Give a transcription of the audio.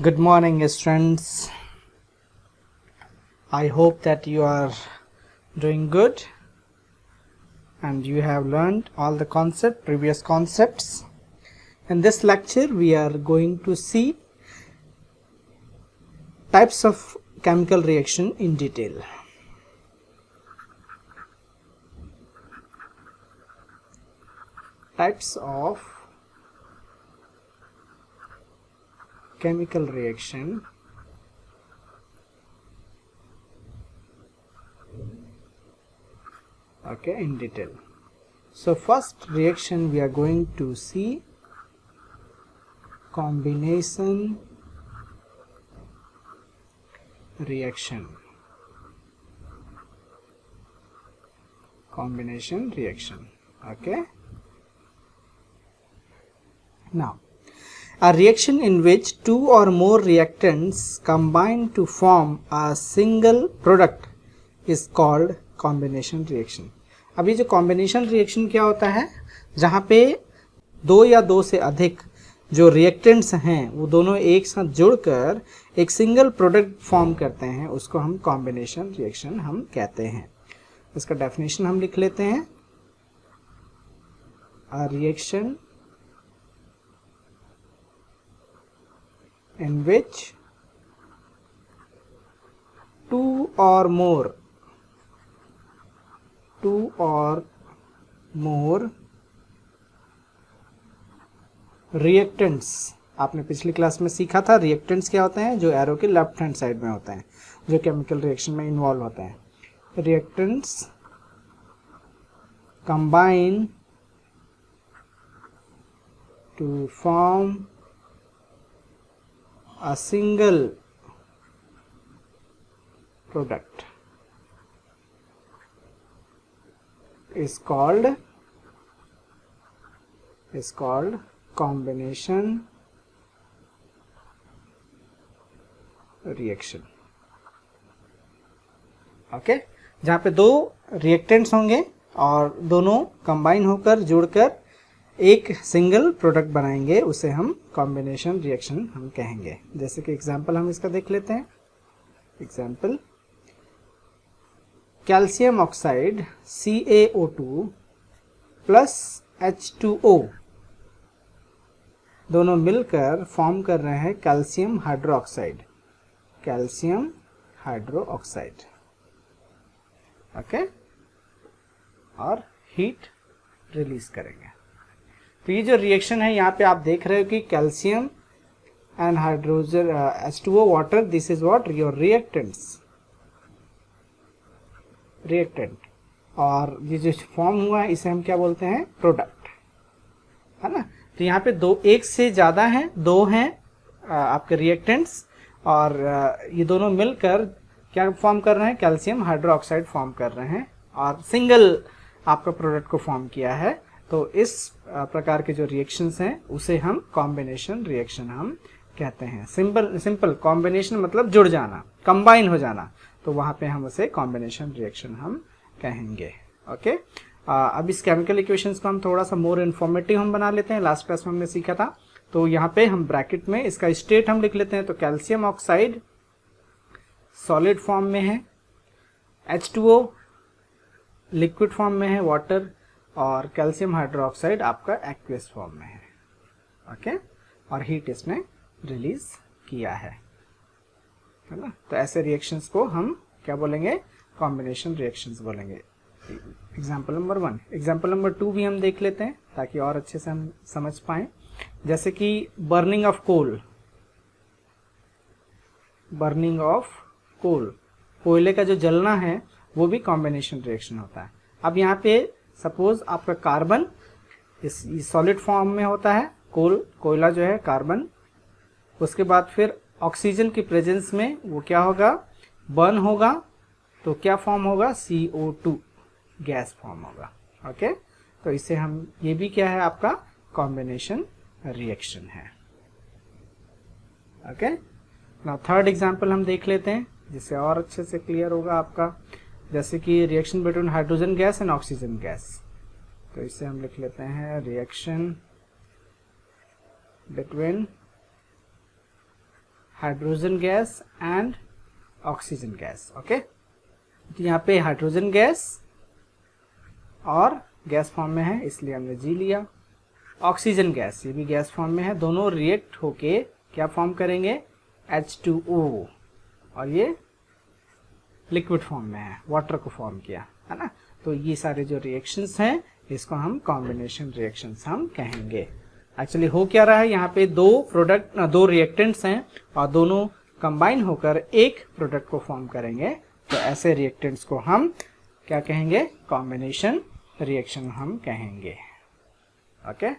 Good morning, students. I hope that you are doing good and you have learned all the previous concepts. In this lecture, we are going to see types of chemical reaction in detail. Types of chemical reaction in detail. So first reaction we are going to see combination reaction. Okay. Now, a reaction in which two or more reactants combine to form a single product is called combination reaction. अभी जो combination reaction क्या होता है, जहाँ पे दो या दो से अधिक जो reactants हैं वो दोनों एक साथ जुड़कर एक सिंगल प्रोडक्ट फॉर्म करते हैं, उसको हम combination reaction हम कहते हैं. इसका डेफिनेशन हम लिख लेते हैं. A reaction in which two or more reactants, आपने पिछली क्लास में सीखा था reactants क्या होते हैं, जो एरो के लेफ्ट हैंड साइड में होते हैं, जो केमिकल रिएक्शन में इन्वॉल्व होते हैं. reactants combine to form a single product is called combination reaction. Okay, जहाँ पे दो रिएक्टेंट्स होंगे और दोनों कंबाइन होकर जुड़कर एक सिंगल प्रोडक्ट बनाएंगे, उसे हम कॉम्बिनेशन रिएक्शन हम कहेंगे. जैसे कि एग्जांपल हम इसका देख लेते हैं. Example, calcium oxide CaO2 plus H2O दोनों मिलकर फॉर्म कर रहे हैं कैल्शियम हाइड्रोक्साइड. ओके, और हीट रिलीज करेंगे. तो ये जो रिएक्शन है, यहाँ पे आप देख रहे हो कि calcium and hydrogen H2O water, this is what your reactant. और ये जो फॉर्म हुआ है इसे हम क्या बोलते हैं, प्रोडक्ट, है ना. तो यहाँ पे दो, एक से ज्यादा हैं, दो हैं आपके रिएक्टेंट्स, और ये दोनों मिलकर क्या फॉर्म कर रहे हैं, कैल्शियम हाइड्रोक्साइड फॉर्म कर रहे हैं और सिंगल आपका प्रोडक्ट को फॉर्म किया है. तो इस प्रकार के जो रिएक्शंस हैं उसे हम कॉम्बिनेशन रिएक्शन हम कहते हैं. सिंपल कॉम्बिनेशन मतलब जुड़ जाना, कंबाइन हो जाना, तो वहां पे हम उसे कॉम्बिनेशन रिएक्शन हम कहेंगे. ओके, अब इस केमिकल इक्वेशंस को हम थोड़ा सा मोर इन्फॉर्मेटिव हम बना लेते हैं. लास्ट क्लास में हमने सीखा था. तो यहाँ पे हम ब्रैकेट में इसका स्टेट हम लिख लेते हैं. तो कैल्शियम ऑक्साइड सॉलिड फॉर्म में है, H2O लिक्विड फॉर्म में है वाटर, और कैल्शियम हाइड्रोक्साइड आपका एक्वियस फॉर्म में है. ओके, और हीट इसने रिलीज किया है ना. तो ऐसे रिएक्शंस को हम क्या बोलेंगे, कॉम्बिनेशन रिएक्शंस बोलेंगे. Example number 1. एग्जांपल नंबर 2 भी हम देख लेते हैं ताकि और अच्छे से हम समझ पाएं. जैसे कि बर्निंग ऑफ कोल, कोयले का जो जलना है वो भी कॉम्बिनेशन रिएक्शन होता है. अब यहाँ पे सपोज आपका कार्बन इस सॉलिड फॉर्म में होता है, कोयला जो है कार्बन, उसके बाद फिर ऑक्सीजन की प्रेजेंस में वो क्या होगा, बर्न होगा, तो क्या फॉर्म होगा, CO2 गैस फॉर्म होगा. ओके, तो इसे हम, ये भी क्या है आपका कॉम्बिनेशन रिएक्शन है. ओके, नाउ थर्ड एग्जांपल हम देख लेते हैं जिससे और अच्छे से क्लियर होगा आपका. जैसे कि reaction between hydrogen gas and oxygen gas. तो इसे हम लिख लेते हैं reaction between hydrogen gas and oxygen gas. Okay, तो यहाँ पे हाइड्रोजन गैस और गैस फॉर्म में है इसलिए हमने जी लिया। ऑक्सीजन गैस, ये भी गैस फॉर्म में है, दोनों रिएक्ट होके क्या फॉर्म करेंगे, H2O, और ये लिक्विड फॉर्म में है, वाटर को फॉर्म किया, है ना। तो ये सारे जो रिएक्शंस हैं इसको हम कॉम्बिनेशन रिएक्शंस हम कहेंगे। एक्चुअली हो क्या रहा है, यहाँ पे दो रिएक्टेंट्स हैं और दोनों कंबाइन होकर एक प्रोडक्ट को फॉर्म करेंगे, तो ऐसे रिएक्टेंट्स को हम क्या कहेंगे, कॉम्बिनेशन रिएक्शन हम कहेंगे। ओके।